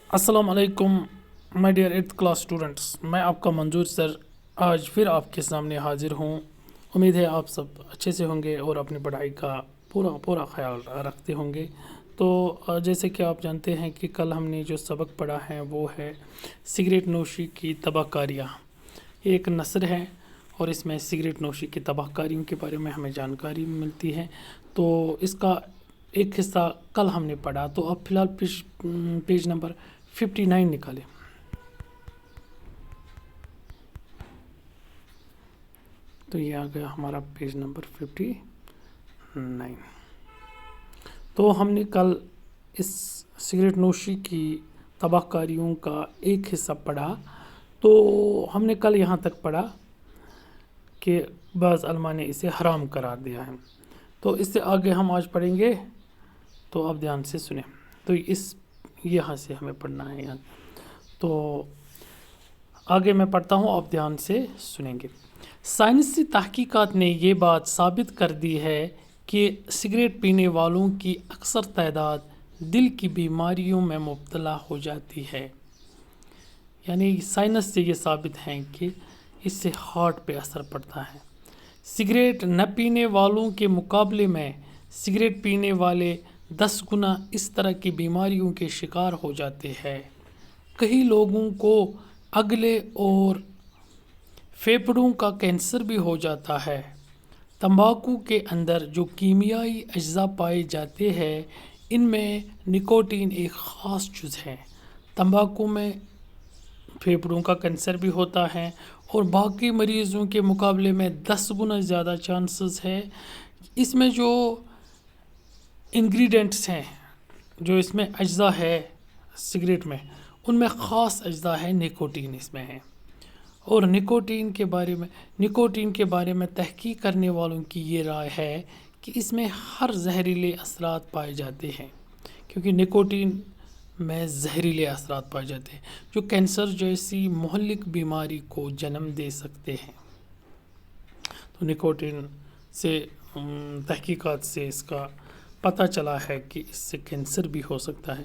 السلام علیکم my dear 8th class students, میں آپ کا منظور سر آج پھر آپ کے سامنے حاضر ہوں۔ امید ہے آپ سب اچھے سے ہوں گے اور اپنی پڑھائی کا پورا خیال رکھتے ہوں گے۔ تو جیسے کہ آپ جانتے ہیں کہ کل ہم نے جو سبق پڑھا ہے وہ ہے سگریٹ نوشی کی تباہ کاریاں۔ ایک نثر ہے اور اس میں سگریٹ نوشی کی تباہ کاریوں کے بارے میں ہمیں جانکاری ملتی ہے۔ تو اس کا ایک حصہ کل ہم نے پڑھا، تو اب فی الحال پیج نمبر 59 نکالیں۔ تو یہ آ گیا ہمارا پیج نمبر 59۔ تو ہم نے کل اس سگریٹ نوشی کی تباہ کاریوں کا ایک حصہ پڑھا۔ تو ہم نے کل یہاں تک پڑھا کہ بعض علماء نے اسے حرام قرار دیا ہے۔ تو اس سے آگے ہم آج پڑھیں گے، تو آپ دھیان سے سنیں۔ تو یہاں سے ہمیں پڑھنا ہے۔ تو آگے میں پڑھتا ہوں، آپ دھیان سے سنیں گے۔ سائنسی تحقیقات نے یہ بات ثابت کر دی ہے کہ سگریٹ پینے والوں کی اکثر تعداد دل کی بیماریوں میں مبتلا ہو جاتی ہے۔ یعنی سائنس سے یہ ثابت ہے کہ اس سے ہارٹ پہ اثر پڑتا ہے۔ سگریٹ نہ پینے والوں کے مقابلے میں سگریٹ پینے والے 10 گنا اس طرح کی بیماریوں کے شکار ہو جاتے ہیں۔ کئی لوگوں کو اگلے اور پھیپھڑوں کا کینسر بھی ہو جاتا ہے۔ تمباکو کے اندر جو کیمیائی اجزاء پائے جاتے ہیں، ان میں نکوٹین ایک خاص جز ہے۔ تمباکو میں پھیپھڑوں کا کینسر بھی ہوتا ہے اور باقی مریضوں کے مقابلے میں 10 گنا زیادہ چانسز ہے۔ اس میں جو انگریڈینٹس ہیں، جو اس میں اجزاء ہے سگریٹ میں، ان میں خاص اجزاء ہے نکوٹین اس میں ہے۔ اور نکوٹین کے بارے میں تحقیق کرنے والوں کی یہ رائے ہے کہ اس میں ہر زہریلے اثرات پائے جاتے ہیں، کیونکہ نکوٹین میں زہریلے اثرات پائے جاتے ہیں جو کینسر جیسی مہلک بیماری کو جنم دے سکتے ہیں۔ تو نکوٹین سے تحقیقات سے اس کا پتہ چلا ہے کہ اس سے کینسر بھی ہو سکتا ہے۔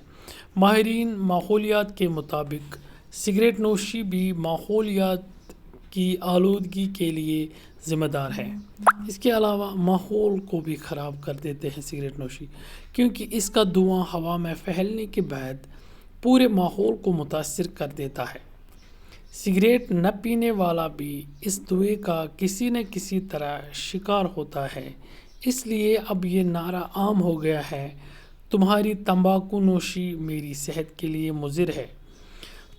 ماہرین ماحولیات کے مطابق سگریٹ نوشی بھی ماحولیات کی آلودگی کے لیے ذمہ دار ہے۔ اس کے علاوہ ماحول کو بھی خراب کر دیتے ہیں سگریٹ نوشی، کیونکہ اس کا دھواں ہوا میں پھیلنے کے بعد پورے ماحول کو متاثر کر دیتا ہے۔ سگریٹ نہ پینے والا بھی اس دھوئیں کا کسی نہ کسی طرح شکار ہوتا ہے۔ اس لیے اب یہ نعرہ عام ہو گیا ہے، تمہاری تمباکو نوشی میری صحت کے لیے مضر ہے۔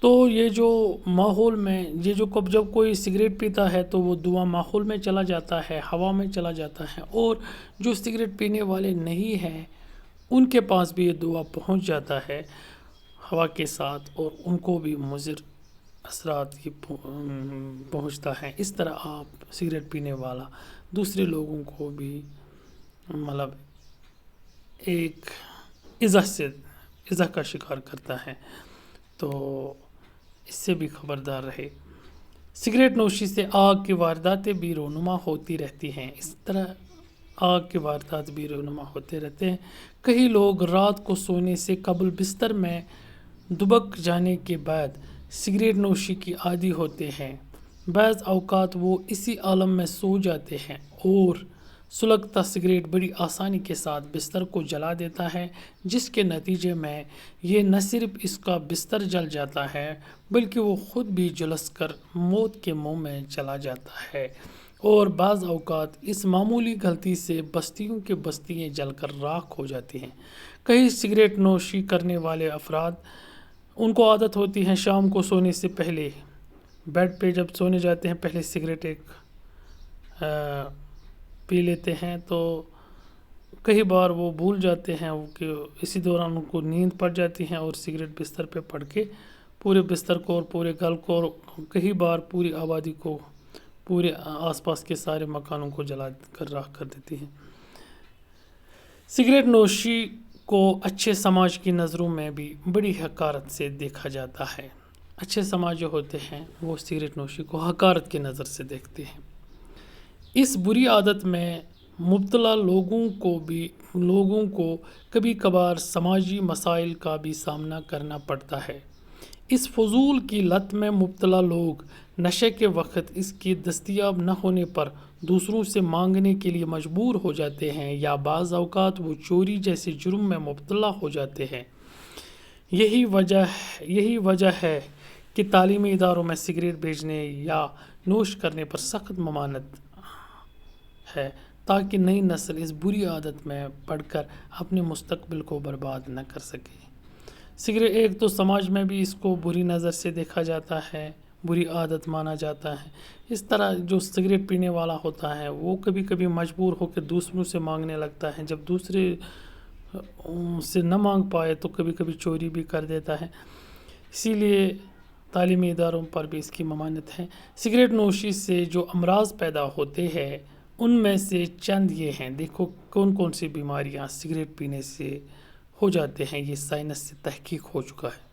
تو یہ جو ماحول میں جب کوئی سگریٹ پیتا ہے تو وہ دھواں ماحول میں چلا جاتا ہے، ہوا میں چلا جاتا ہے، اور جو سگریٹ پینے والے نہیں ہیں ان کے پاس بھی یہ دھواں پہنچ جاتا ہے ہوا کے ساتھ، اور ان کو بھی مضر اثرات پہنچتا ہے۔ اس طرح آپ سگریٹ پینے والا دوسرے لوگوں کو بھی ایک ایذا کا شکار کرتا ہے، تو اس سے بھی خبردار رہے۔ سگریٹ نوشی سے آگ کی وارداتیں بھی رونما ہوتی رہتی ہیں۔ اس طرح آگ کی واردات بھی رونما ہوتے رہتے ہیں۔ کئی لوگ رات کو سونے سے قبل بستر میں دبک جانے کے بعد سگریٹ نوشی کی عادی ہوتے ہیں۔ بعض اوقات وہ اسی عالم میں سو جاتے ہیں اور سلگتا سگریٹ بڑی آسانی کے ساتھ بستر کو جلا دیتا ہے، جس کے نتیجے میں یہ نہ صرف اس کا بستر جل جاتا ہے بلکہ وہ خود بھی جھلس کر موت کے منہ میں چلا جاتا ہے۔ اور بعض اوقات اس معمولی غلطی سے بستیوں کی بستیاں جل کر راکھ ہو جاتی ہیں۔ کئی سگریٹ نوشی کرنے والے افراد، ان کو عادت ہوتی ہے شام کو سونے سے پہلے بیڈ پہ جب سونے جاتے ہیں پہلے سگریٹ ایک پی لیتے ہیں، تو کئی بار وہ بھول جاتے ہیں کہ اسی دوران ان کو نیند پڑ جاتی ہے اور سگریٹ بستر پہ پڑ کے پورے بستر کو اور پورے گھر کو اور کئی بار پوری آبادی کو، پورے آس پاس کے سارے مکانوں کو جلا کر راکھ کر دیتی ہیں۔ سگریٹ نوشی کو اچھے سماج کی نظروں میں بھی بڑی حقارت سے دیکھا جاتا ہے۔ اچھے سماج جو ہوتے ہیں وہ سگریٹ نوشی کو حقارت کی نظر سے دیکھتے ہیں۔ اس بری عادت میں مبتلا لوگوں کو کبھی کبھار سماجی مسائل کا بھی سامنا کرنا پڑتا ہے۔ اس فضول کی لت میں مبتلا لوگ نشے کے وقت اس کی دستیاب نہ ہونے پر دوسروں سے مانگنے کے لیے مجبور ہو جاتے ہیں یا بعض اوقات وہ چوری جیسے جرم میں مبتلا ہو جاتے ہیں۔ یہی وجہ ہے کہ تعلیمی اداروں میں سگریٹ بیچنے یا نوش کرنے پر سخت ممانعت ہے تاکہ نئی نسل اس بری عادت میں پڑ کر اپنے مستقبل کو برباد نہ کر سکے۔ سگریٹ ایک تو سماج میں بھی اس کو بری نظر سے دیکھا جاتا ہے، بری عادت مانا جاتا ہے۔ اس طرح جو سگریٹ پینے والا ہوتا ہے وہ کبھی کبھی مجبور ہو کے دوسروں سے مانگنے لگتا ہے، جب دوسرے سے نہ مانگ پائے تو کبھی کبھی چوری بھی کر دیتا ہے۔ اسی لیے تعلیمی اداروں پر بھی اس کی ممانعت ہے۔ سگریٹ نوشی سے جو امراض پیدا ہوتے ہیں ان میں سے چند یہ ہیں، دیکھو کون کون سی بیماریاں سگریٹ پینے سے ہو جاتے ہیں۔ یہ سائنس سے تحقیق ہو چکا ہے،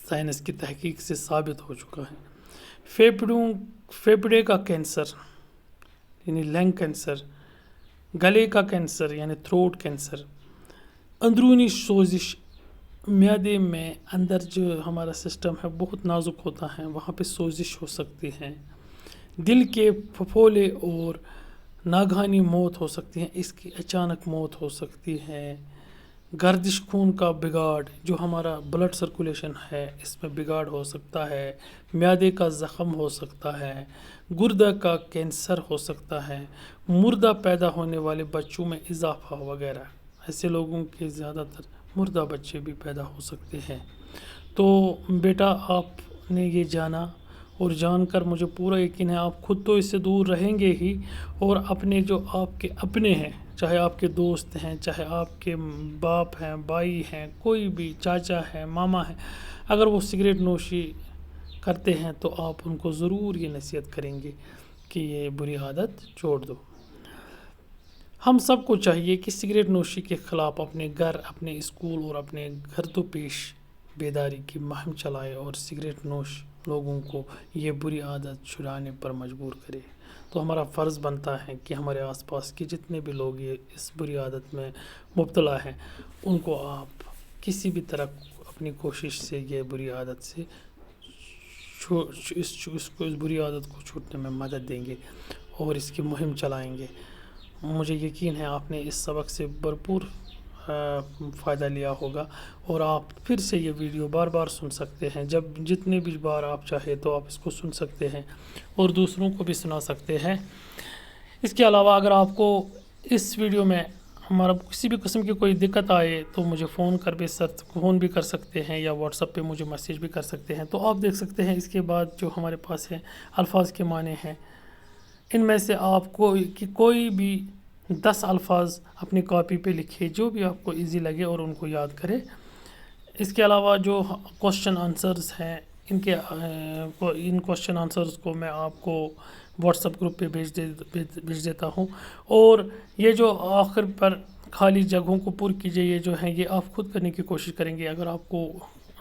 سائنس کی تحقیق سے ثابت ہو چکا ہے۔ پھیپھڑے کا کینسر یعنی لنگ کینسر، گلے کا کینسر یعنی تھروٹ کینسر، اندرونی سوزش، معدے میں اندر جو ہمارا سسٹم ہے بہت نازک ہوتا ہے، وہاں پہ سوزش ہو سکتی ہے، دل کے پھپھولے اور ناگہانی موت ہو سکتی ہے، اس کی اچانک موت ہو سکتی ہے، گردش خون کا بگاڑ، جو ہمارا بلڈ سرکولیشن ہے اس میں بگاڑ ہو سکتا ہے، معدے کا زخم ہو سکتا ہے، گردہ کا کینسر ہو سکتا ہے، مردہ پیدا ہونے والے بچوں میں اضافہ وغیرہ، ایسے لوگوں کے زیادہ تر مردہ بچے بھی پیدا ہو سکتے ہیں۔ تو بیٹا آپ نے یہ جانا اور جان کر مجھے پورا یقین ہے آپ خود تو اس سے دور رہیں گے ہی، اور اپنے جو آپ کے اپنے ہیں، چاہے آپ کے دوست ہیں، چاہے آپ کے باپ ہیں، بھائی ہیں، کوئی بھی چاچا ہے، ماما ہے، اگر وہ سگریٹ نوشی کرتے ہیں تو آپ ان کو ضرور یہ نصیحت کریں گے کہ یہ بری عادت چھوڑ دو۔ ہم سب کو چاہیے کہ سگریٹ نوشی کے خلاف اپنے گھر، اپنے اسکول اور اپنے گھر تو پیش بیداری کی مہم چلائے اور سگریٹ نوش لوگوں کو یہ بری عادت چھڑانے پر مجبور کرے۔ تو ہمارا فرض بنتا ہے کہ ہمارے آس پاس کے جتنے بھی لوگ یہ اس بری عادت میں مبتلا ہیں ان کو آپ کسی بھی طرح اپنی کوشش سے یہ بری عادت سے اس بری عادت کو چھوڑنے میں مدد دیں گے اور اس کی مہم چلائیں گے۔ مجھے یقین ہے آپ نے اس سبق سے بھرپور فائدہ لیا ہوگا، اور آپ پھر سے یہ ویڈیو بار بار سن سکتے ہیں، جتنے بھی بار آپ چاہے تو آپ اس کو سن سکتے ہیں اور دوسروں کو بھی سنا سکتے ہیں۔ اس کے علاوہ اگر آپ کو اس ویڈیو میں ہمارا کسی بھی قسم کی کوئی دقت آئے تو مجھے فون بھی کر سکتے ہیں یا واٹس ایپ پہ مجھے میسیج بھی کر سکتے ہیں۔ تو آپ دیکھ سکتے ہیں اس کے بعد جو ہمارے پاس ہے الفاظ کے معنی ہیں، ان میں سے آپ کو کوئی بھی 10 الفاظ اپنی کاپی پہ لکھے جو بھی آپ کو ایزی لگے اور ان کو یاد کرے۔ اس کے علاوہ جو کوشچن آنسرز ہیں ان کوشچن آنسرز کو میں آپ کو واٹس ایپ گروپ پہ بھیج دیتا ہوں، اور یہ جو آخر پر خالی جگہوں کو پر کیجئے، یہ جو ہیں یہ آپ خود کرنے کی کوشش کریں گے۔ اگر آپ کو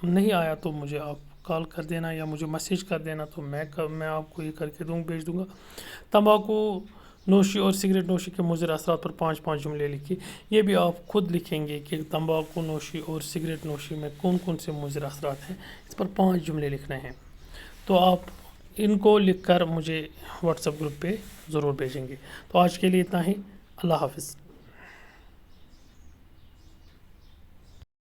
نہیں آیا تو مجھے آپ کال کر دینا یا مجھے میسیج کر دینا، تو میں آپ کو یہ کر کے بھیج دوں گا۔ تمباکو نوشی اور سگریٹ نوشی کے مضر اثرات پر 5 جملے لکھی، یہ بھی آپ خود لکھیں گے کہ تمباکو نوشی اور سگریٹ نوشی میں کون کون سے مضر اثرات ہیں، اس پر 5 جملے لکھنے ہیں۔ تو آپ ان کو لکھ کر مجھے واٹس ایپ گروپ پہ ضرور بھیجیں گے۔ تو آج کے لیے اتنا ہی، اللہ حافظ۔